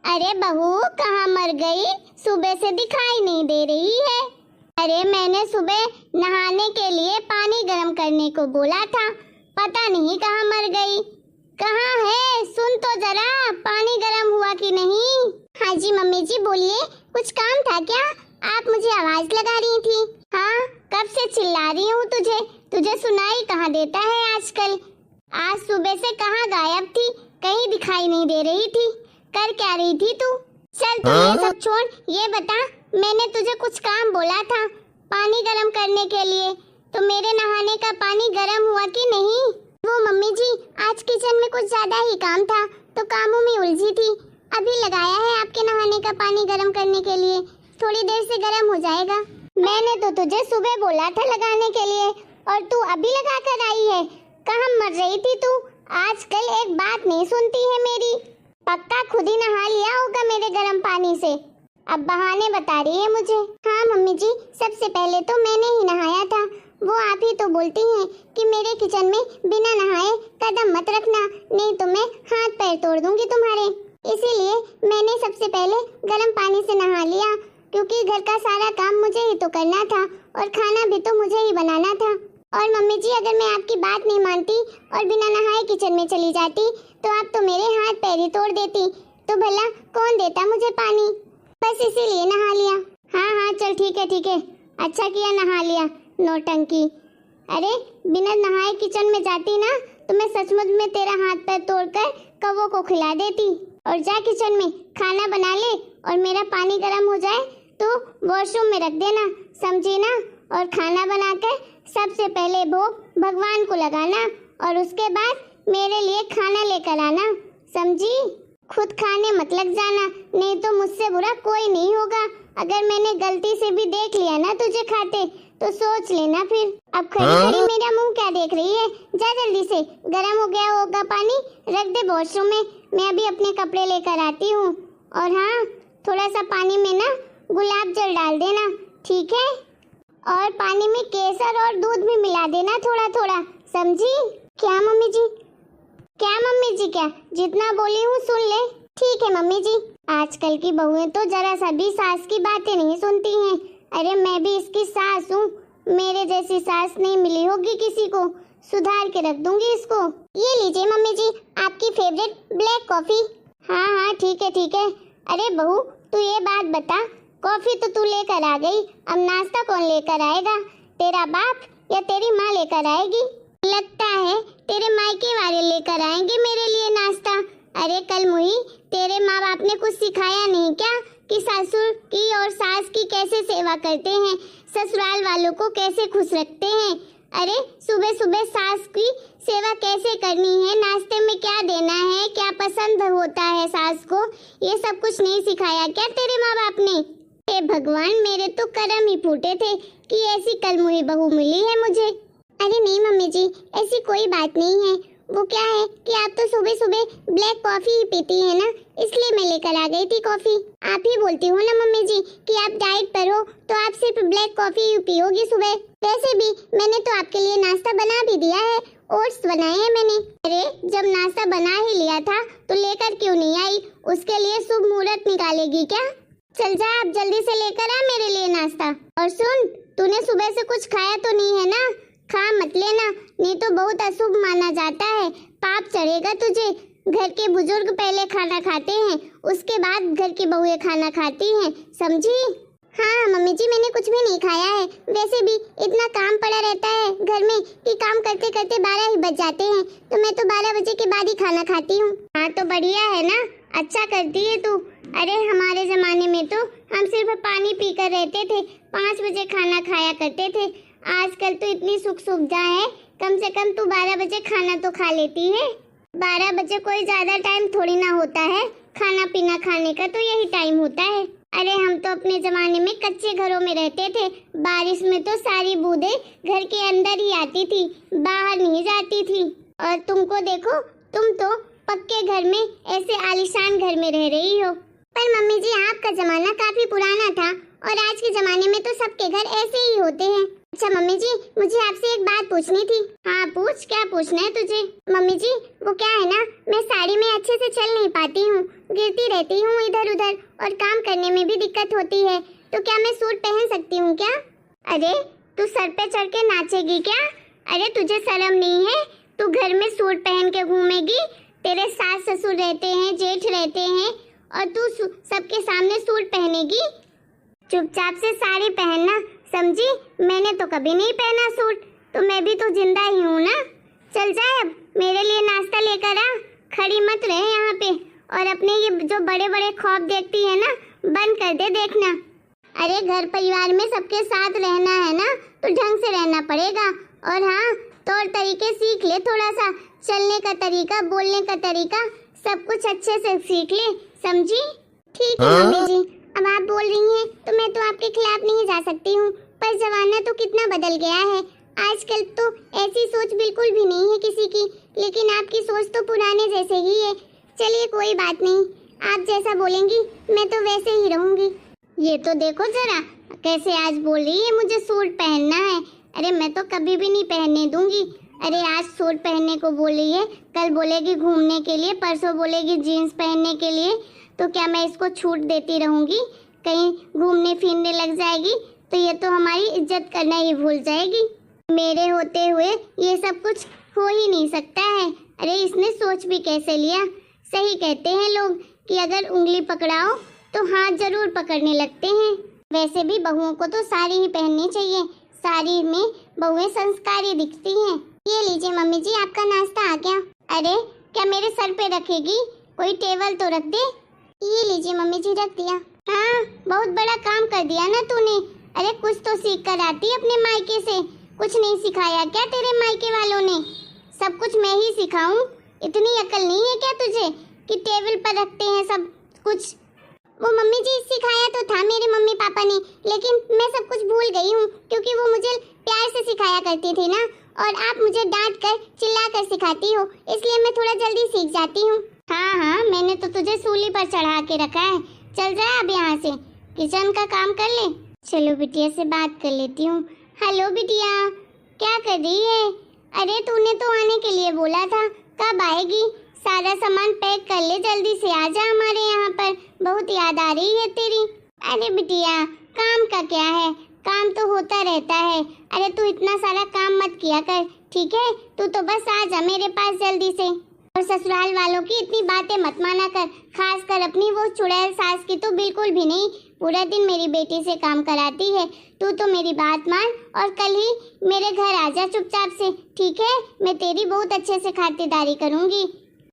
अरे बहू कहाँ मर गई? सुबह से दिखाई नहीं दे रही है। अरे मैंने सुबह नहाने के लिए पानी गर्म करने को बोला था, पता नहीं कहाँ मर गई। कहाँ है? सुन तो जरा, पानी गर्म हुआ कि नहीं? हाँ जी मम्मी जी बोलिए, कुछ काम था क्या? आप मुझे आवाज लगा रही थी। हाँ, कब से चिल्ला रही हूँ तुझे सुनाई कहाँ देता है आजकल? आज सुबह से कहाँ गायब थी? कहीं दिखाई नहीं दे रही थी। कर क्या रही थी तू? चल तू ये सब छोड़, ये बता, मैंने तुझे कुछ काम बोला था पानी गरम करने के लिए, तो मेरे नहाने का पानी गरम हुआ कि नहीं? वो मम्मी जी, आज किचन में कुछ ज्यादा ही काम था तो कामों में उलझी थी। अभी लगाया है आपके नहाने का पानी गरम करने के लिए, थोड़ी देर से गरम हो जाएगा। मैंने तो तुझे सुबह बोला था लगाने के लिए और तू अभी लगा कर आई है। कहाँ मर रही थी तू? आजकल एक बात नहीं सुनती है मेरी। पक्का खुद ही नहा लिया होगा मेरे गर्म पानी से, अब बहाने बता रही है मुझे। हाँ मम्मी जी, सबसे पहले तो मैंने ही नहाया था। वो आप ही तो बोलती हैं कि मेरे किचन में बिना नहाए कदम मत रखना, नहीं तो मैं हाथ पैर तोड़ दूंगी तुम्हारे। इसीलिए मैंने सबसे पहले गर्म पानी से नहा लिया, क्योंकि घर का सारा काम मुझे ही तो करना था और खाना भी तो मुझे ही बनाना था। और मम्मी जी, अगर मैं आपकी बात नहीं मानती और बिना नहाए किचन में चली जाती तो आप तो मेरे हाथ पैर ही तोड़ देती, तो भला कौन देता मुझे पानी? बस इसीलिए नहा लिया। हाँ हाँ चल ठीक है, अच्छा किया नहा लिया, नौटंकी। अरे बिना नहाए किचन में जाती ना तो मैं सचमुच में तेरा हाथ पैर तोड़कर कौवों को खिला देती। और जा किचन में खाना बना ले और मेरा पानी गर्म हो जाए तो वॉशरूम में रख देना, समझी ना? और खाना बनाकर सबसे पहले भोग भगवान को लगाना और उसके बाद मेरे लिए खाना लेकर आना, समझी? खुद खाने मत लग जाना, नहीं तो मुझसे बुरा कोई नहीं होगा। अगर मैंने गलती से भी देख लिया ना तुझे खाते तो सोच लेना फिर। अब खड़ी खड़ी मेरा मुंह क्या देख रही है? जा जल्दी से, गर्म हो गया होगा पानी, रख दे वॉशरूम में, मैं अभी अपने कपड़े लेकर आती हूँ। और हाँ, थोड़ा सा पानी में ना गुलाब जल डाल देना, ठीक है? और पानी में केसर और दूध भी मिला देना थोड़ा थोड़ा, समझी? क्या मम्मी जी? क्या मम्मी जी क्या? जितना बोली हूँ सुन ले। ठीक है मम्मी जी। आजकल की बहुएं तो जरा सा भी सास की बातें नहीं सुनती हैं। अरे मैं भी इसकी सास हूँ, मेरे जैसी सास नहीं मिली होगी किसी को, सुधार के रख दूंगी इसको। ये लीजिए मम्मी जी, आपकी फेवरेट ब्लैक कॉफी। हाँ हाँ ठीक है। अरे बहू, तू ये बात बता, कॉफी तो तू लेकर आ गई, अब नाश्ता कौन लेकर आएगा? तेरा बाप या तेरी माँ लेकर आएगी? लगता है तेरे मायके वाले लेकर आएंगे मेरे लिए नाश्ता। अरे कल मुही, तेरे माँ बाप ने कुछ सिखाया नहीं क्या कि ससुर की और सास की कैसे सेवा करते हैं, ससुराल वालों को कैसे खुश रखते हैं? अरे सुबह सुबह सास की सेवा कैसे करनी है, नाश्ते में क्या देना है, क्या पसंद होता है सास को, ये सब कुछ नहीं सिखाया क्या तेरे माँ बाप ने? हे भगवान, मेरे तो करम ही फूटे थे कि ऐसी कलमुही बहू मिली है मुझे। अरे नहीं मम्मी जी, ऐसी कोई बात नहीं है। वो क्या है कि आप तो सुबह सुबह ब्लैक कॉफी ही पीती है ना, इसलिए मैं लेकर आ गई थी कॉफी। आप ही बोलती हो ना मम्मी जी कि आप डाइट पर हो, तो आप सिर्फ ब्लैक कॉफी ही पियोगी सुबह। वैसे भी मैंने तो आपके लिए नाश्ता बना भी दिया है, ओट्स बनाए हैं मैंने। अरे जब नाश्ता बना ही लिया था तो लेकर क्यों नहीं आई? उसके लिए शुभ मुहूर्त निकालेगी क्या? चल जा, आप जल्दी से लेकर आ मेरे लिए नाश्ता। और सुन, तूने सुबह से कुछ खाया तो नहीं है ना? खा मत लेना, नहीं तो बहुत अशुभ माना जाता है, पाप चढ़ेगा तुझे। घर के बुजुर्ग पहले खाना खाते हैं, उसके बाद घर की बहुएं खाना खाती हैं, समझी? हाँ मम्मी जी, मैंने कुछ भी नहीं खाया है। वैसे भी इतना काम पड़ा रहता है घर में कि काम करते करते 12 ही बज जाते हैं, तो मैं तो 12 बजे के बाद ही खाना खाती हूँ। हाँ तो बढ़िया है ना, अच्छा करती है तू। अरे हमारे जमाने में तो हम सिर्फ पानी पीकर रहते थे, 5 बजे खाना खाया करते थे। आजकल तो इतनी सुख सुविधा है, कम से कम तू 12 बजे खाना तो खा लेती है। 12 बजे कोई ज्यादा टाइम थोड़ी ना होता है, खाना पीना खाने का तो यही टाइम होता है। अरे हम तो अपने जमाने में कच्चे घरों में रहते थे, बारिश में तो सारी बूंदें घर के अंदर ही आती थी, बाहर नहीं जाती थी। और तुमको देखो, तुम तो पक्के घर में ऐसे आलीशान घर में रह रही हो। पर मम्मी जी, आपका जमाना काफी पुराना था और आज के जमाने में तो सबके घर ऐसे ही होते हैं। अच्छा मम्मी जी, मुझे आपसे एक बात पूछनी थी। हाँ पूछ, क्या पूछना है तुझे? मम्मी जी वो क्या है ना, मैं साड़ी में अच्छे से चल नहीं पाती हूँ, गिरती रहती हूँ इधर उधर और काम करने में भी दिक्कत होती है, तो क्या मैं सूट पहन सकती हूँ क्या? अरे तू सर पे चढ़ के नाचेगी क्या? अरे तुझे शर्म नहीं है? तू घर में सूट पहन के घूमेगी? तेरे सास ससुर रहते हैं, जेठ रहते हैं और तू सबके सामने सूट पहनेगी? चुपचाप से साड़ी पहनना, समझी? मैंने तो कभी नहीं पहना सूट, तो मैं भी तो जिंदा ही हूँ ना। चल जा अब मेरे लिए नाश्ता लेकर आ, खड़ी मत रहे यहाँ पे, और अपने ये जो बड़े बड़े ख्वाब देखती है ना, बंद कर दे देखना। अरे घर परिवार में सबके साथ रहना है ना, तो ढंग से रहना पड़ेगा। और हाँ, तौर तरीके सीख ले, थोड़ा सा चलने का तरीका, बोलने का तरीका, सब कुछ अच्छे से सीख ले, समझी? ठीक है मम्मी जी, अब आप बोल रही हैं तो मैं तो आपके खिलाफ नहीं जा सकती हूँ, पर जमाना तो कितना बदल गया है। आजकल तो ऐसी सोच बिल्कुल भी नहीं है किसी की, लेकिन आपकी सोच तो पुराने जैसे ही है। चलिए कोई बात नहीं, आप जैसा बोलेंगी मैं तो वैसे ही रहूंगी। ये तो देखो जरा कैसे आज बोल रही है मुझे सूट पहनना है। अरे मैं तो कभी भी नहीं पहनने दूंगी। अरे आज सूट पहनने को बोल रही है, कल बोलेगी घूमने के लिए, परसों बोलेगी जीन्स पहनने के लिए, तो क्या मैं इसको छूट देती रहूंगी? कहीं घूमने फिरने लग जाएगी तो ये तो हमारी इज्जत करना ही भूल जाएगी। मेरे होते हुए ये सब कुछ हो ही नहीं सकता है। अरे इसने सोच भी कैसे लिया? सही कहते हैं लोग कि अगर उंगली पकड़ाओ तो हाथ जरूर पकड़ने लगते हैं। वैसे भी बहुओं को तो साड़ी ही पहननी चाहिए, साड़ी में बहुएं संस्कारी दिखती हैं। ये लीजिए मम्मी जी, आपका नाश्ता आ गया। अरे क्या मेरे सर पे रखेगी? कोई टेबल तो रख दे। ये लीजिए मम्मी जी, रख दिया। हाँ बहुत बड़ा काम कर दिया ना तूने। अरे कुछ तो सीख कर आती अपने मायके से, कुछ नहीं सिखाया क्या तेरे मायके वालों ने? सब कुछ मैं ही सिखाऊं? इतनी अकल नहीं है क्या तुझे कि टेबल पर रखते हैं सब कुछ? वो मम्मी जी सिखाया तो था मेरे मम्मी पापा ने, लेकिन मैं सब कुछ भूल गई हूँ, क्योंकि वो मुझे प्यार से सिखाया करती थी ना, और आप मुझे डांट कर चिल्ला कर सिखाती हो, इसलिए मैं थोड़ा जल्दी सीख जाती हूँ। हाँ हाँ, मैंने तो तुझे सूली पर चढ़ा के रखा है। चल जा अब यहाँ से, किचन का काम कर ले। चलो बिटिया से बात कर लेती हूँ। हेलो बिटिया, क्या कर रही है? अरे तूने तो आने के लिए बोला था, कब आएगी? सारा सामान पैक कर ले, जल्दी से आ जा हमारे यहाँ पर, बहुत याद आ रही है तेरी। अरे बिटिया काम का क्या है, काम तो होता रहता है। अरे तू इतना सारा काम मत किया कर, ठीक है? तू तो बस आ जा मेरे पास जल्दी से, और ससुराल वालों की इतनी बातें मत माना कर, खासकर अपनी वो चुड़ैल सास की तो बिल्कुल भी नहीं। पूरा दिन मेरी बेटी से काम कराती है। तू तो मेरी बात मान और कल ही मेरे घर आ जा चुपचाप से, ठीक है? मैं तेरी बहुत अच्छे से खातिरदारी करूँगी।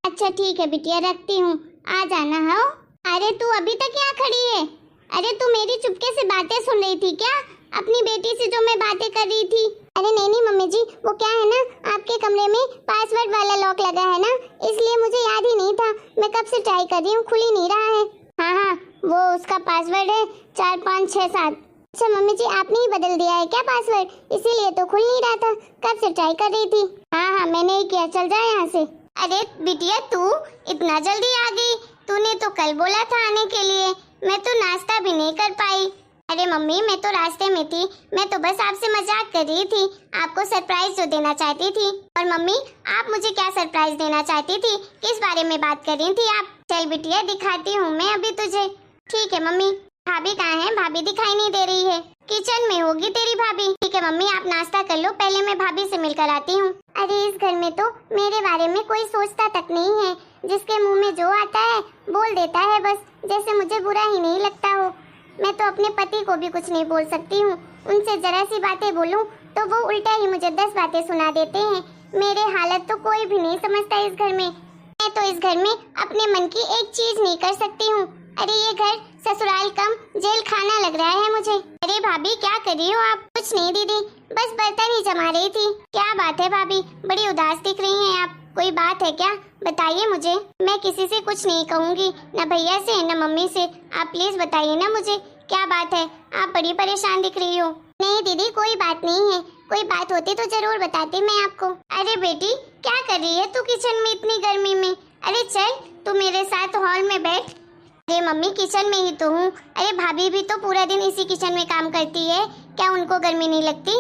अच्छा ठीक है बिटिया, रखती हूँ, आ जाना। हाँ अरे तू अभी तक यहाँ खड़ी है? अरे तू मेरी चुपके से बातें सुन रही थी क्या, अपनी बेटी से जो मैं बातें कर रही थी? अरे नहीं मम्मी जी, वो क्या है ना, आपके कमरे में पासवर्ड वाला लॉक लगा है ना, इसलिए मुझे याद ही नहीं था। मैं कब से ट्राई कर रही हूँ, खुल ही नहीं रहा है। हाँ हाँ, वो उसका पासवर्ड है 4 5 6 7। अच्छा मम्मी जी, आपने ही बदल दिया है क्या पासवर्ड? इसीलिए तो खुल नहीं रहा था, कब से ट्राई कर रही थी। हाँ हाँ मैंने ही किया, चल जाए यहाँ से। अरे बिटिया तू इतना जल्दी आ गई? तूने तो कल बोला था आने के लिए, मैं तो नाश्ता भी नहीं कर पाई। अरे मम्मी मैं तो रास्ते में थी, मैं तो बस आपसे मजाक कर रही थी, आपको सरप्राइज जो देना चाहती थी। और मम्मी आप मुझे क्या सरप्राइज देना चाहती थी, किस बारे में बात कर रही थी आप? चल बिटिया दिखाती हूँ मैं अभी तुझे। ठीक है मम्मी। भाभी कहाँ है? भाभी दिखाई नहीं दे रही है। किचन में होगी तेरी भाभी। ठीक है मम्मी आप नाश्ता कर लो, पहले मैं भाभी से मिलकर आती हूँ। अरे इस घर में तो मेरे बारे में कोई सोचता तक नहीं है, जिसके मुँह में जो आता है बोल देता है बस, जैसे मुझे बुरा ही नहीं लगता हो। मैं तो अपने पति को भी कुछ नहीं बोल सकती हूँ, उनसे जरा सी बातें बोलूँ तो वो उल्टा ही मुझे 10 बातें सुना देते हैं। मेरे हालत तो कोई भी नहीं समझता इस घर में। मैं तो इस घर में अपने मन की एक चीज नहीं कर सकती हूँ। अरे ये घर ससुराल कम जेल खाना लग रहा है मुझे। अरे भाभी क्या कर रही हो आप? कुछ नहीं दीदी, बस बर्तन ही जमा रही थी। क्या बात है भाभी, बड़ी उदास दिख रही हैं आप, कोई बात है क्या? बताइए मुझे, मैं किसी से कुछ नहीं कहूँगी, न भैया से न मम्मी से। आप प्लीज बताइए ना मुझे, क्या बात है? आप बड़ी परेशान दिख रही हो। नहीं दीदी कोई बात नहीं है, कोई बात होती तो जरूर बताती मैं आपको। अरे बेटी क्या कर रही है तू किचन में इतनी गर्मी में? अरे चल तू मेरे साथ हॉल में बैठ। अरे मम्मी किचन में ही तो हूँ। अरे भाभी भी तो पूरा दिन इसी किचन में काम करती है, क्या उनको गर्मी नहीं लगती?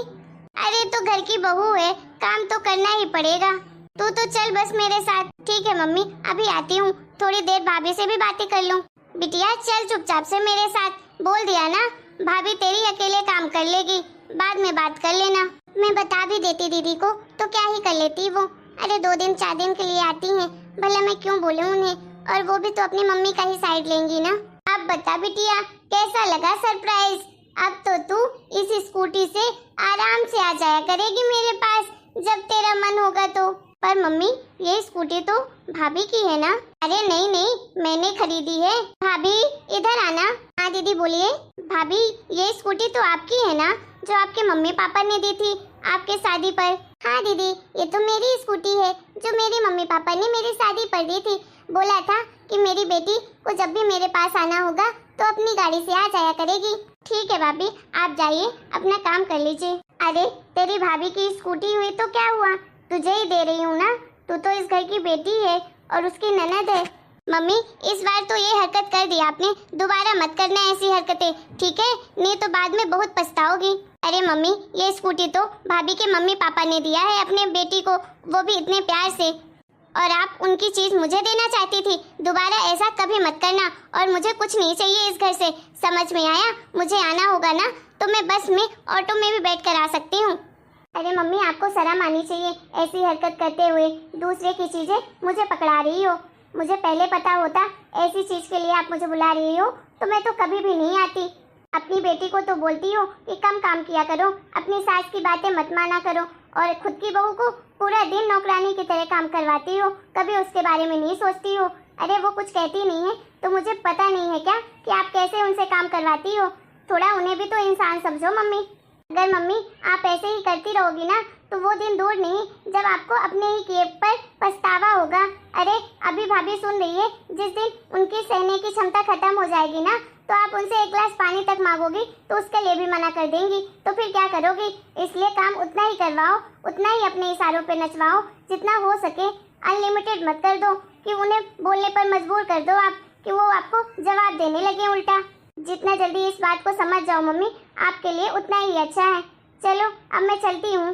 अरे तो घर की बहू है, काम तो करना ही पड़ेगा। तू तो चल बस मेरे साथ। ठीक है मम्मी, अभी आती हूँ, थोड़ी देर भाभी से भी बातें कर लूँ। बिटिया चल चुपचाप से मेरे साथ, बोल दिया ना, भाभी तेरी अकेले काम कर लेगी, बाद में बात कर लेना। मैं बता भी देती दीदी को तो क्या ही कर लेती वो। अरे 2 दिन 4 दिन के लिए आती हैं, भला मैं क्यों बोलूं उन्हें, और वो भी तो अपनी मम्मी का ही साइड लेंगी ना। अब बता बिटिया, कैसा लगा सरप्राइज? अब तो तू इस स्कूटी से आराम से आ जाया करेगी मेरे पास जब तेरा मन होगा तो। पर मम्मी ये स्कूटी तो भाभी की है ना? अरे नहीं नहीं, मैंने खरीदी है। भाभी इधर आना। हाँ दीदी बोलिए। भाभी ये स्कूटी तो आपकी है ना, जो आपके मम्मी पापा ने दी थी आपके शादी पर? हाँ दीदी, ये तो मेरी स्कूटी है जो मेरी मम्मी पापा ने मेरी शादी पर दी थी। बोला था कि मेरी बेटी को जब भी मेरे पास आना होगा तो अपनी गाड़ी से आ जाया करेगी। ठीक है भाभी, आप जाइए अपना काम कर लीजिए। अरे तेरी भाभी की स्कूटी हुई तो क्या हुआ, तुझे ही दे रही हूँ ना, तू तो इस घर की बेटी है और उसकी ननद है। मम्मी इस बार तो ये हरकत कर दी आपने, दोबारा मत करना ऐसी हरकतें, ठीक है? नहीं तो बाद में बहुत पछताओगी। अरे मम्मी ये स्कूटी तो भाभी के मम्मी पापा ने दिया है अपने बेटी को, वो भी इतने प्यार से, और आप उनकी चीज मुझे देना चाहती थी। दोबारा ऐसा कभी मत करना, और मुझे कुछ नहीं चाहिए इस घर से, समझ में आया? मुझे आना होगा ना तो मैं बस में ऑटो में भी बैठ कर आ सकती हूँ। अरे मम्मी आपको शर्म आनी चाहिए ऐसी हरकत करते हुए, दूसरे की चीजें मुझे पकड़ा रही हो। मुझे पहले पता होता ऐसी चीज के लिए आप मुझे बुला रही हो तो मैं तो कभी भी नहीं आती। अपनी बेटी को तो बोलती हो कि कम काम किया करो, अपनी सास की बातें मत माना करो, और खुद की बहू को पूरा दिन नौकरानी की तरह काम करवाती हो, कभी उसके बारे में नहीं सोचती हो। अरे वो कुछ कहती नहीं है तो मुझे पता नहीं है क्या कि आप कैसे उनसे काम करवाती हो? थोड़ा उन्हें भी तो इंसान समझो मम्मी। अगर मम्मी आप ऐसे ही करती रहोगी ना तो वो दिन दूर नहीं जब आपको अपने ही किए पर पछतावा होगा। अरे अभी भाभी सुन रही है, जिस दिन उनकी सहने की क्षमता खत्म हो जाएगी ना तो आप उनसे 1 गिलास पानी तक मांगोगी तो उसके लिए भी मना कर देंगी, तो फिर क्या करोगी? इसलिए काम उतना ही करवाओ, उतना ही अपने इशारों पे नचवाओ जितना हो सके। अनलिमिटेड मत कर दो कि उन्हें बोलने पर मजबूर कर दो आप कि वो आपको जवाब देने लगे उल्टा। जितना जल्दी इस बात को समझ जाओ मम्मी, आपके लिए उतना ही अच्छा है। चलो अब मैं चलती हूँ।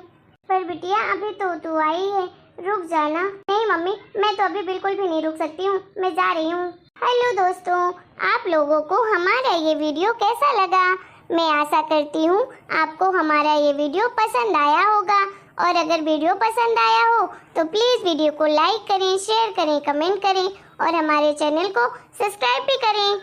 पर बिटिया अभी तो तू आई है, रुक जाना। नहीं मम्मी, मैं तो अभी बिल्कुल भी नहीं रुक सकती हूँ, मैं जा रही हूँ। हेलो दोस्तों, आप लोगों को हमारा ये वीडियो कैसा लगा? मैं आशा करती हूँ आपको हमारा ये वीडियो पसंद आया होगा, और अगर वीडियो पसंद आया हो तो प्लीज़ वीडियो को लाइक करें, शेयर करें, कमेंट करें, और हमारे चैनल को सब्सक्राइब भी करें।